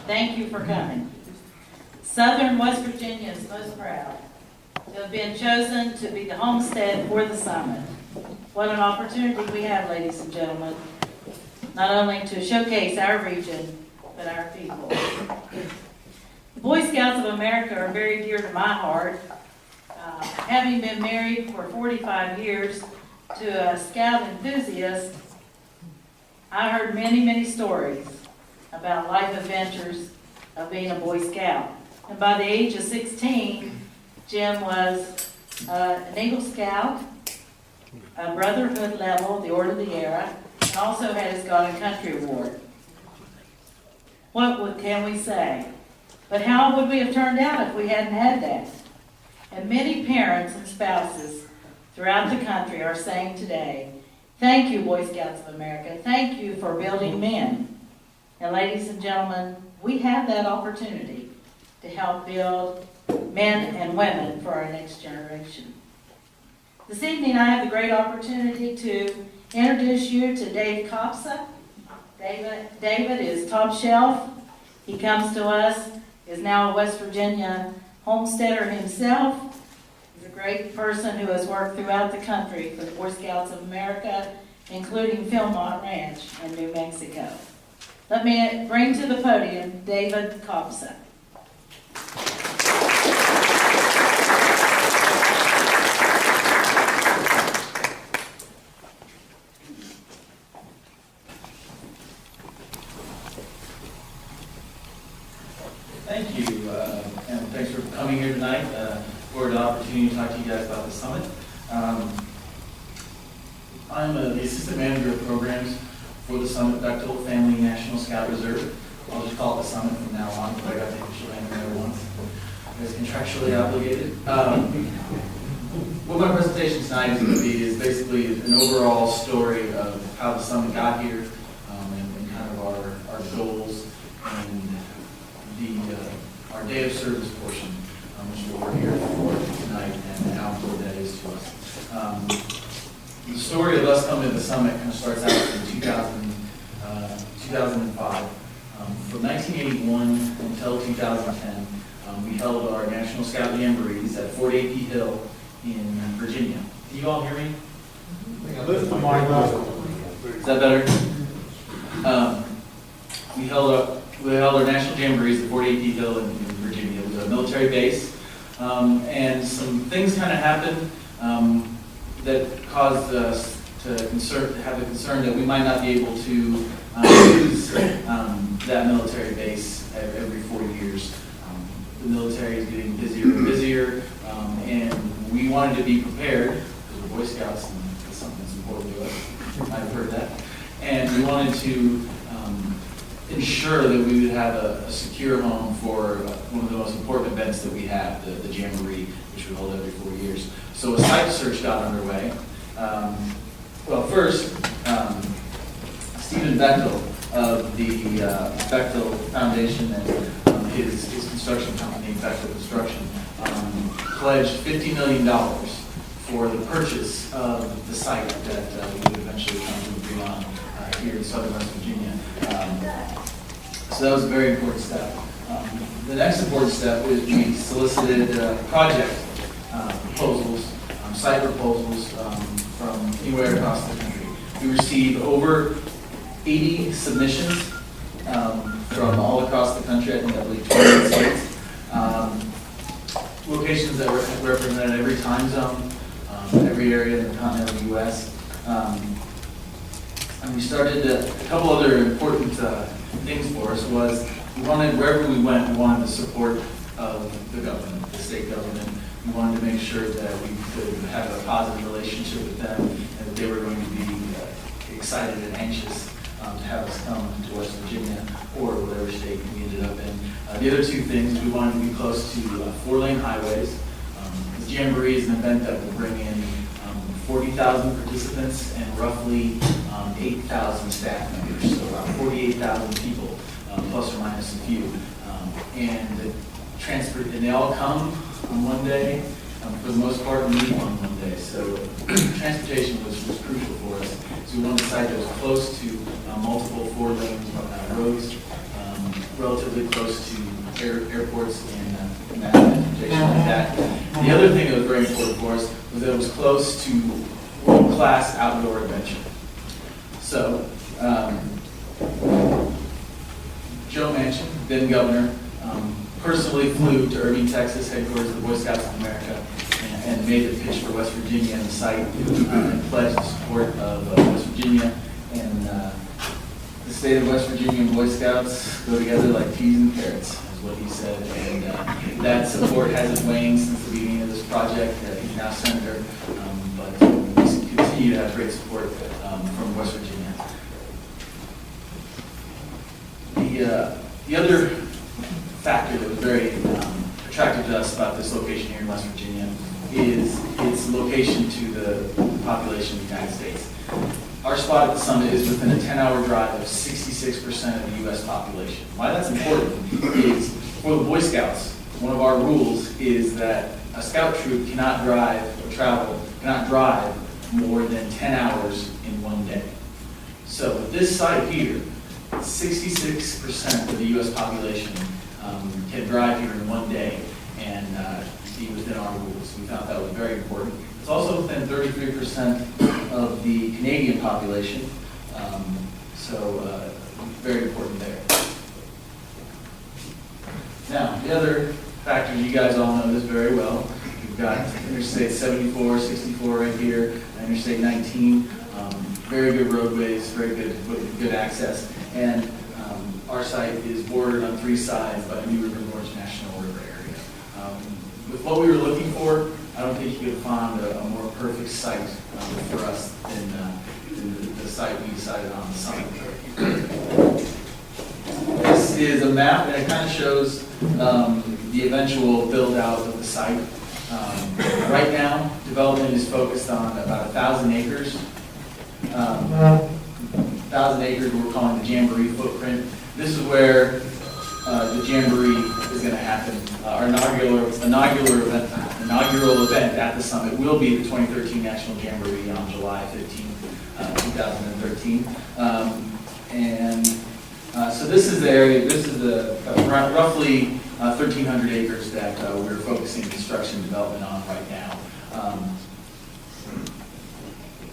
Thank you for coming. Southern West Virginia is most proud to have been chosen to be the homestead for the summit. What an opportunity we have, ladies and gentlemen, not only to showcase our region, but our people. The Boy Scouts of America are very dear to my heart. Having been married for 45 years to a scout enthusiast, I heard many stories about life adventures of being a Boy Scout. And by the age of 16, Jim was an Eagle Scout, a Brotherhood level, the Order of the Era, and also had his God and Country Award. Can we say? But how would we have turned out if we hadn't had that? And many parents and spouses throughout the country are saying today, thank you, Boy Scouts of America. Thank you for building men. And ladies and gentlemen, we have that opportunity to help build men and women for our next generation. This evening I have the great opportunity to introduce you to Dave Kopsa. David is top shelf. He comes to us, is now a West Virginia homesteader himself. He's a great person who has worked throughout the country for the Boy Scouts of America, including Philmont Ranch in New Mexico. Let me bring to the podium David Kopsa. Thank you, and thanks for coming here tonight. For the opportunity to talk to you guys about the summit. I'm the assistant manager of programs for the Summit Bechtel Family National Scout Reserve. I'll just call it the summit from now on, but I got the official name there once. It's contractually obligated. What my presentation tonight is going to be is basically an overall story of how the summit got here, and kind of our goals and our day of service portion, which is what we're here for tonight, and how important that is to us. The story of us coming to the summit kind of starts out in 2005. From 1981 until 2010, we held our National Scout Jamborees at Fort A.P. Hill in Virginia. Can you all hear me? Lift the mic up. Is that better? We held our National Jamborees at Fort A.P. Hill in Virginia. It was a military base. And some things kind of happened that caused us to have the concern that we might not be able to use that military base every 4 years. The military is getting busier and busier, and we wanted to be prepared, because we're Boy Scouts and it's something that's important to us. I've heard that. And we wanted to ensure that we would have a secure home for one of the most important events that we have, the Jamboree, which we hold every 4 years. So a site search got underway. Well, first, Stephen Bechtel of the Bechtel Foundation and his construction company, Bechtel Construction, pledged $50 million for the purchase of the site that we would eventually come to agree on here in southern West Virginia. So that was a very important step. The next important step was we solicited project proposals, site proposals from anywhere across the country. We received over 80 submissions from all across the country, I think I believe 28 states. Locations that represented every time zone, every area in the continental U.S. And we started a couple other important things for us was we wanted, wherever we went, we wanted the support of the government, the state government. We wanted to make sure that we could have a positive relationship with them and that they were going to be excited and anxious to have us come to West Virginia or whatever state we ended up in. The other two things, we wanted to be close to 4-lane highways. The Jamboree is an event that will bring in 40,000 participants and roughly 8,000 staff members, so about 48,000 people, plus or minus a few. And they all come on one day. For the most part, we leave on one day. So transportation was crucial for us. So we wanted a site that was close to multiple 4-lane roads, relatively close to airports and mass transportation like that. The other thing that was very important for us was that it was close to world-class outdoor adventure. So, Joe Manchin, then governor, personally flew to Irving, Texas, headquarters of the Boy Scouts of America, and made the pitch for West Virginia and the site, and pledged the support of West Virginia. And the state of West Virginia and Boy Scouts go together like peas and carrots, is what he said. And that support hasn't waned since the beginning of this project. He's now senator, but we continue to have great support from West Virginia. The other factor that was very attractive to us about this location here in West Virginia is its location to the population of the United States. Our spot at the summit is within a 10-hour drive of 66% of the U.S. population. Why that's important is for the Boy Scouts, one of our rules is that a scout troop cannot drive more than 10 hours in one day. So with this site here, 66% of the U.S. population can drive here in one day and be within our rules. We thought that was very important. It's also within 33% of the Canadian population, so very important there. Now, the other factors, you guys all know this very well. We've got Interstate 74, 64 right here, Interstate 19, very good roadways, very good access, and our site is bordered on three sides by New River Gorge National River area. With what we were looking for, I don't think you could find a more perfect site for us than the site we decided on the summit. This is a map that kind of shows the eventual build out of the site. Right now, development is focused on about 1,000 acres. 1,000 acres we're calling the Jamboree footprint. This is where the Jamboree is going to happen. Our inaugural event at the summit will be the 2013 National Jamboree on July 15, 2013. So this is the area, this is the roughly 1,300 acres that we're focusing construction development on right now.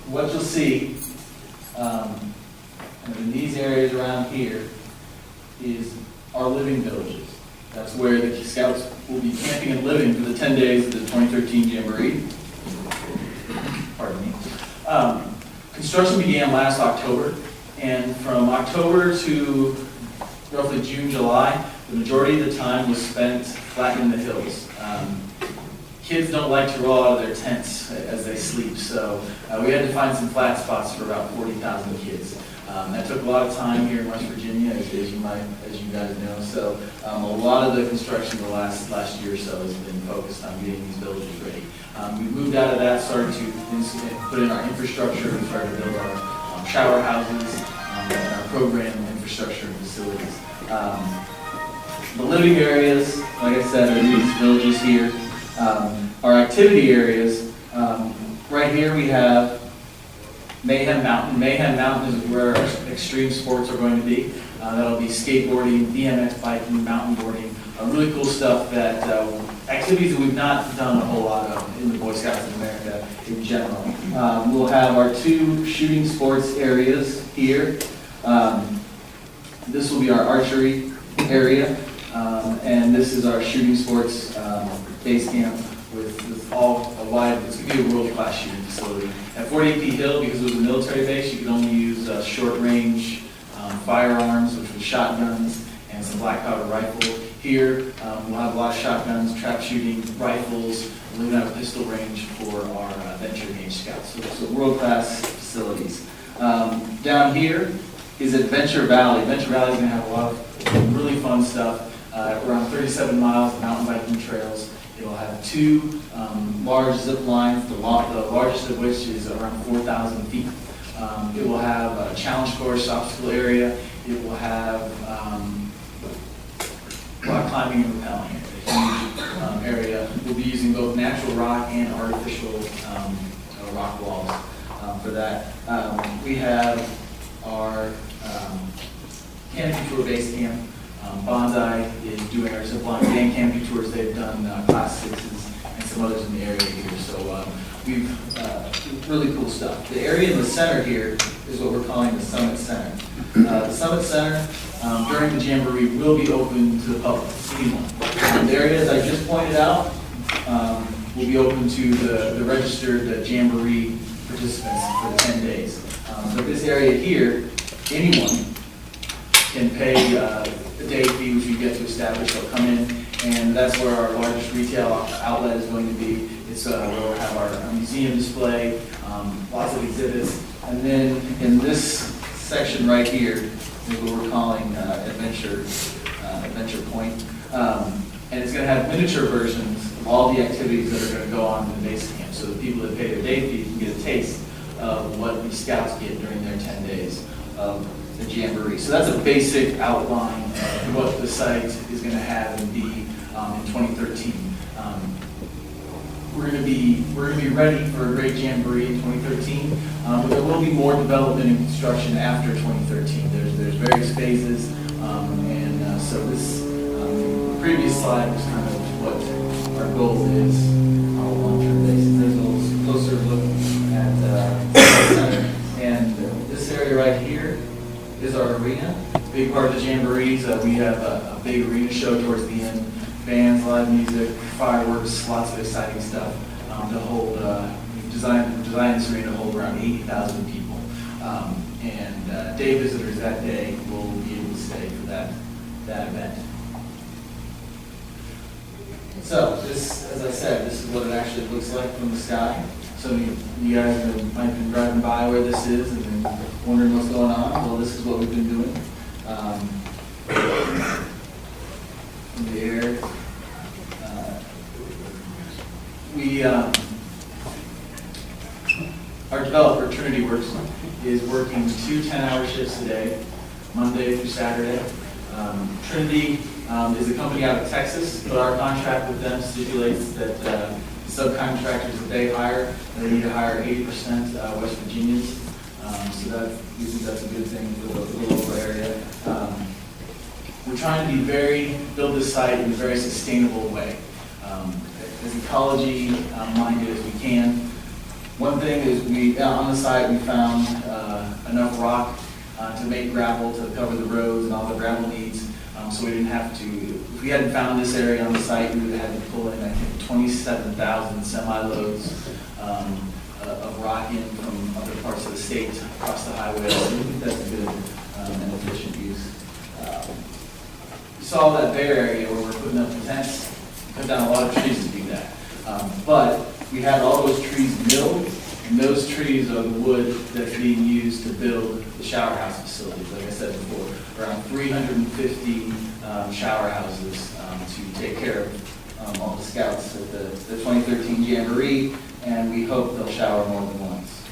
What you'll see in these areas around here is our living villages. That's where the Scouts will be camping and living for the 10 days of the 2013 Jamboree. Pardon me. Construction began last October, and from October to roughly June, July, the majority of the time was spent flattening the hills. Kids don't like to roll out of their tents as they sleep, so we had to find some flat spots for about 40,000 kids. That took a lot of time here in West Virginia, as you guys know. So a lot of the construction the last year or so has been focused on getting these villages ready. We moved out of that, started to put in our infrastructure. We started to build our shower houses and our program infrastructure and facilities. The living areas, like I said, are these villages here. Our activity areas, right here we have Mayhem Mountain. Mayhem Mountain is where our extreme sports are going to be. That'll be skateboarding, BMX biking, mountain boarding, really cool stuff that activities that we've not done a whole lot of in the Boy Scouts of America in general. We'll have our two shooting sports areas here. This will be our archery area, and this is our shooting sports base camp with all a wide. It's going to be a world-class shooting facility. At 48P Hill, because it was a military base, you could only use short-range firearms, which was shotguns and some black powder rifle. Here, we'll have a lot of shotguns, trap shooting, rifles. We're going to have a pistol range for our venture gauge scouts. So world-class facilities. Down here is Adventure Valley. Adventure Valley is going to have a lot of really fun stuff. Around 37 miles of mountain biking trails. It'll have two large zip lines, the largest of which is around 4,000 feet. It will have a challenge course, obstacle area. It will have rock climbing and rappelling, a huge area. We'll be using both natural rock and artificial rock walls for that. We have our canopy tour base camp. Bondi is doing our zip line and camping tours. They've done class 6s and some others in the area here. So we've really cool stuff. The area in the center here is what we're calling the Summit Center. The Summit Center during the Jamboree will be open to the public, to anyone. The areas I just pointed out will be open to the registered Jamboree participants for the 10 days. But this area here, anyone can pay a day fee, which you get to establish. They'll come in, and that's where our largest retail outlet is going to be. It's where we'll have our museum display, lots of exhibits, and then in this section right here is what we're calling Adventure Point. And it's going to have miniature versions of all the activities that are going to go on in the base camp. So the people that pay their day fee can get a taste of what the scouts get during their 10 days of the Jamboree. So that's a basic outline of what the site is going to have and be in 2013. We're going to be ready for a great Jamboree in 2013, but there will be more development and construction after 2013. There's various phases, and so this previous slide was kind of what our goal is on a long-term basis. There's a little closer look at the center, and this area right here is our arena. Big part of the Jamborees. We have a big arena show towards the end. Bands, live music, fireworks, lots of exciting stuff to hold. We've designed this arena to hold around 80,000 people. And day visitors that day will be able to stay for that event. So this, as I said, this is what it actually looks like from the sky. So you guys might have been driving by where this is and then wondering what's going on. Well, this is what we've been doing. In the air. Our developer, Trinity Works, is working 2 10-hour shifts a day, Monday through Saturday. Trinity is a company out of Texas, but our contract with them stipulates that subcontractors that they hire, they need to hire 80% West Virginians. So we think that's a good thing for the local area. We're trying to build this site in a very sustainable way, as ecology minded as we can. One thing is on the site we found enough rock to make gravel to cover the roads and all the gravel needs, so we didn't have to, if we hadn't found this area on the site, we would have had to pull in, I think, 27,000 semi-loads of rock in from other parts of the state across the highway. So we think that's a good and efficient use. You saw that bare area where we're putting up the tents. Cut down a lot of trees to do that. But we had all those trees milled, and those trees are the wood that's being used to build the shower house facilities. Like I said before, around 350 shower houses to take care of all the scouts at the 2013 Jamboree, and we hope they'll shower more than once.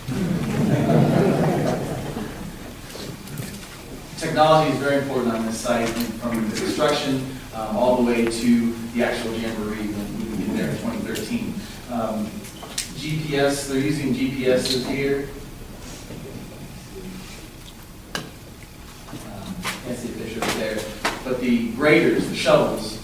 Technology is very important on this site, from the construction all the way to the actual Jamboree when we get there in 2013. GPS, they're using GPSs here. Can't see a picture of it there. But the graders, the shovels,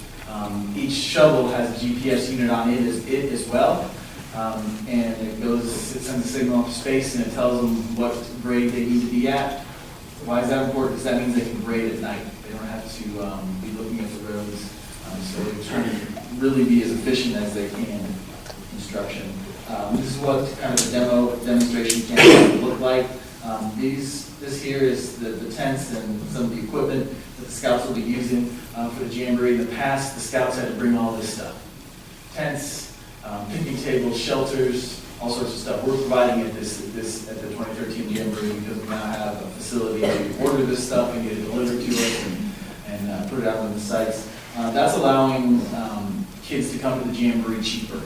each shovel has a GPS unit on it as well. And it sends a signal up to space, and it tells them what grade they need to be at. Why is that important? Because that means they can grade at night. They don't have to be looking at the roads. So they're trying to really be as efficient as they can with construction. This is what kind of a demonstration camp look like. This here is the tents and some of the equipment that the scouts will be using for the Jamboree. In the past, the scouts had to bring all this stuff. Tents, picnic tables, shelters, all sorts of stuff. We're providing it at the 2013 Jamboree because we now have a facility to order this stuff and get it delivered to us and put it out on the sites. That's allowing kids to come to the Jamboree cheaper.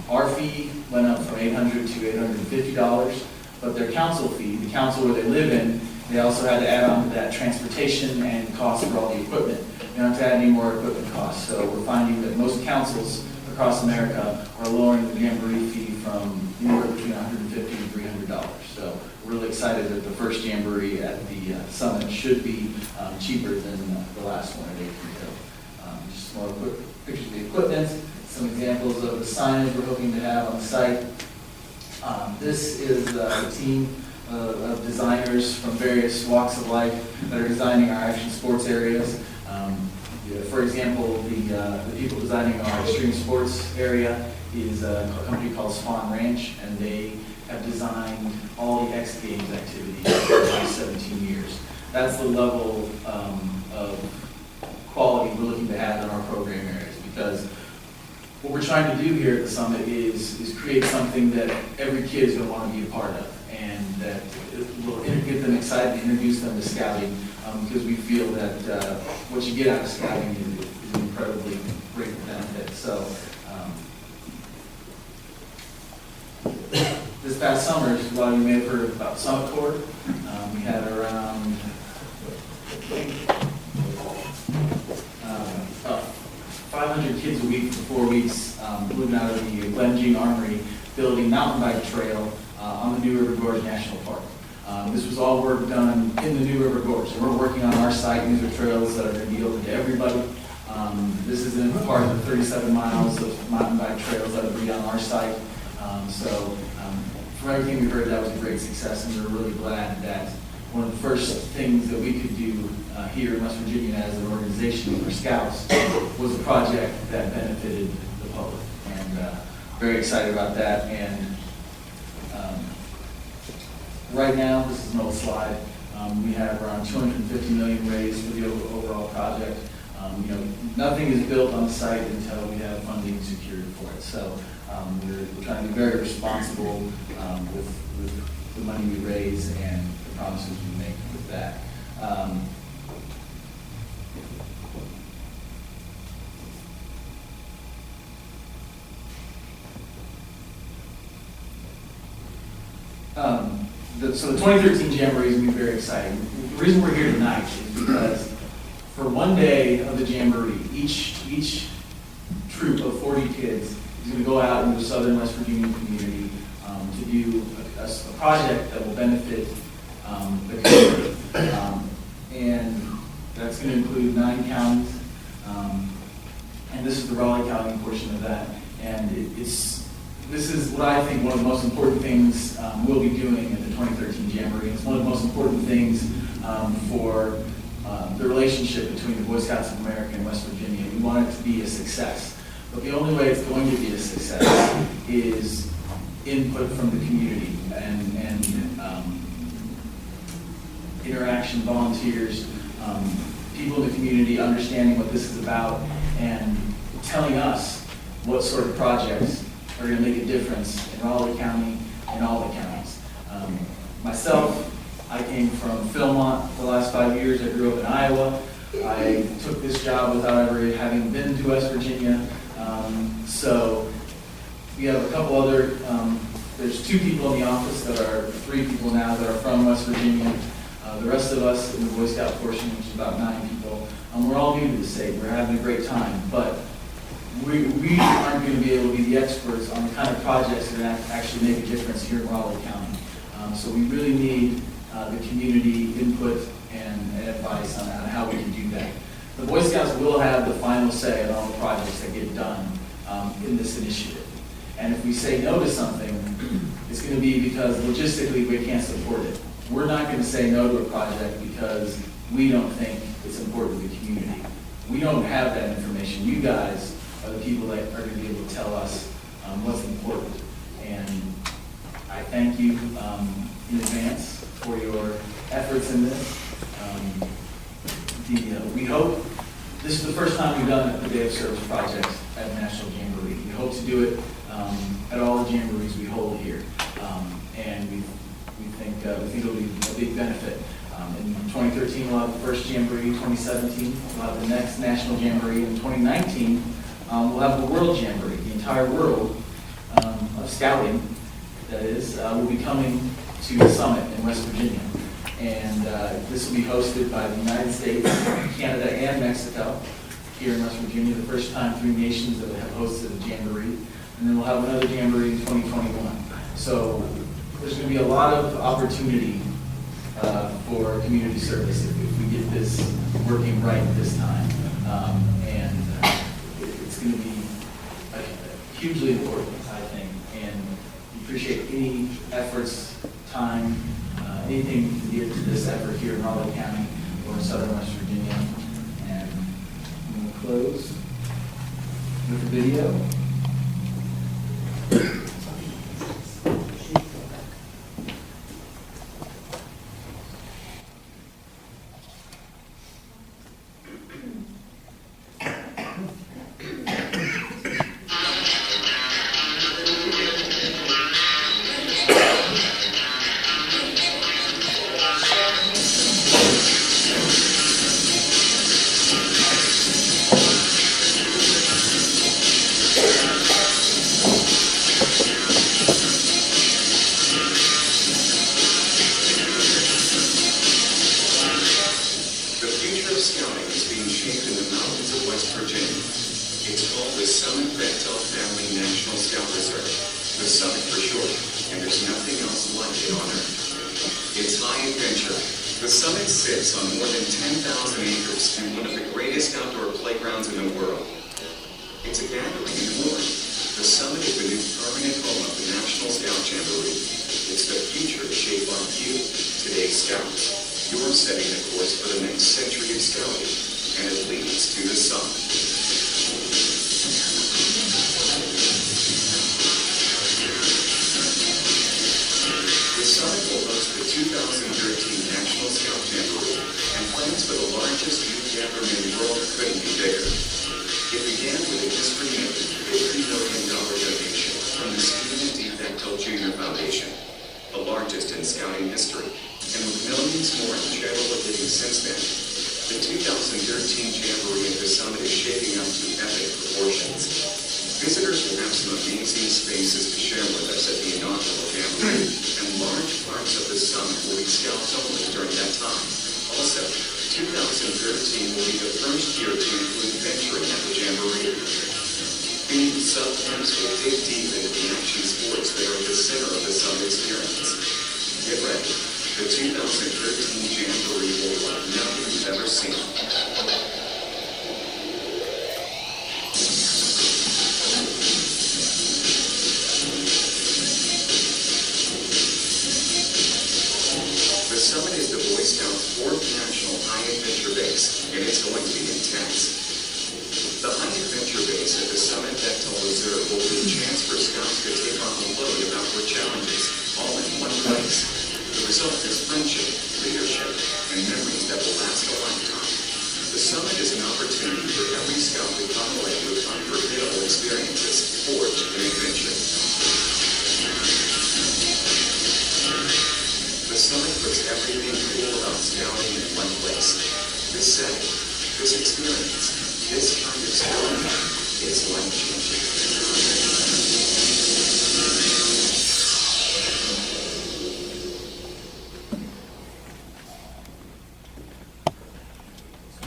Our fee went up from $800 to $850, but their council fee, the council where they live in, they also had to add on to that transportation and cost for all the equipment. They don't have to add any more equipment costs. So we're finding that most councils across America are lowering the Jamboree fee from anywhere between $150 and $300. So we're really excited that the first jamboree at the summit should be cheaper than the last one at Acre Hill. Just some more quick pictures of the equipment, some examples of the signage we're hoping to have on the site. This is a team of designers from various walks of life that are designing our action sports areas. For example, the people designing our extreme sports area is a company called Swan Ranch, and they have designed all the X Games activities for the last 17 years. That's the level of quality we're looking to have in our program areas, because what we're trying to do here at the summit is create something that every kid is going to want to be a part of, and that will get them excited and introduce them to scouting, because we feel that what you get out of scouting is an incredibly great benefit. So this past summer, a lot of you may have heard about Summit Corps. We had around about 500 kids a week for 4 weeks moving out of the Glen Jean Armory, building mountain bike trail on the New River Gorge National Park. This was all work done in the New River Gorge. So we're working on our site. These are trails that are going to be open to everybody. This is in part of the 37 miles of mountain bike trails that will be on our site. From everything we heard, that was a great success, and we're really glad that one of the first things that we could do here in West Virginia as an organization for Scouts was a project that benefited the public. And very excited about that. And right now, this is an old slide. We have around $250 million raised for the overall project. Nothing is built on the site until we have funding secured for it. So we're trying to be very responsible with the money we raise and the promises we make with that. So the 2013 Jamboree is going to be very exciting. The reason we're here tonight is because for one day of the Jamboree, each troop of 40 kids is going to go out into the southern West Virginia community to do a project that will benefit the community. And that's going to include 9 counties. And this is the Raleigh County portion of that. And this is what I think one of the most important things we'll be doing at the 2013 Jamboree. It's one of the most important things for the relationship between the Boy Scouts of America and West Virginia. We want it to be a success. But the only way it's going to be a success is input from the community and interaction, volunteers, people in the community understanding what this is about and telling us what sort of projects are going to make a difference in Raleigh County and all the counties. Myself, I came from Philmont for the last 5 years. I grew up in Iowa. I took this job without ever having been to West Virginia. So we have a couple other, there's 2 people in the office that are, 3 people now that are from West Virginia. The rest of us in the Boy Scout portion, which is about 9 people, we're all new to the state. We're having a great time, but we aren't going to be able to be the experts on the kind of projects that actually make a difference here in Raleigh County. So we really need the community input and advice on how we can do that. The Boy Scouts will have the final say on all the projects that get done in this initiative. And if we say no to something, it's going to be because logistically we can't support it. We're not going to say no to a project because we don't think it's important to the community. We don't have that information. You guys are the people that are going to be able to tell us what's important. And I thank you in advance for your efforts in this. We hope, this is the first time we've done the Day of Service project at the National Jamboree. We hope to do it at all the jamborees we hold here. And we think it'll be a big benefit. In 2013, we'll have the first Jamboree. 2017, we'll have the next National Jamboree. In 2019, we'll have the World Jamboree. The entire world of scouting, that is, will be coming to the summit in West Virginia. And this will be hosted by the United States, Canada, and Mexico here in West Virginia. The first time 3 nations that have hosted a Jamboree. And then we'll have another Jamboree in 2021. So there's going to be a lot of opportunity for community service if we get this working right this time. And it's going to be hugely important, I think. And we appreciate any efforts, time, anything we can give to this effort here in Raleigh County or in southern West Virginia. And I'm going to close with a video.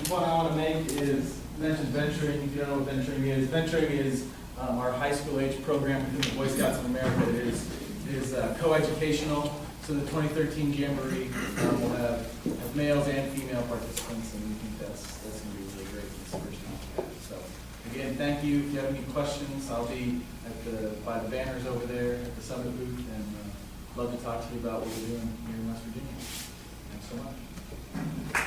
Point I want to make is mention venturing. If you don't know what venturing is our high school age program within the Boy Scouts of America. It is co-educational. So the 2013 Jamboree will have males and female participants, and we think that's going to be really great for this first time. So again, thank you. If you have any questions, I'll be by the banners over there at the summit booth, and love to talk to you about what we're doing here in West Virginia. Thanks so much.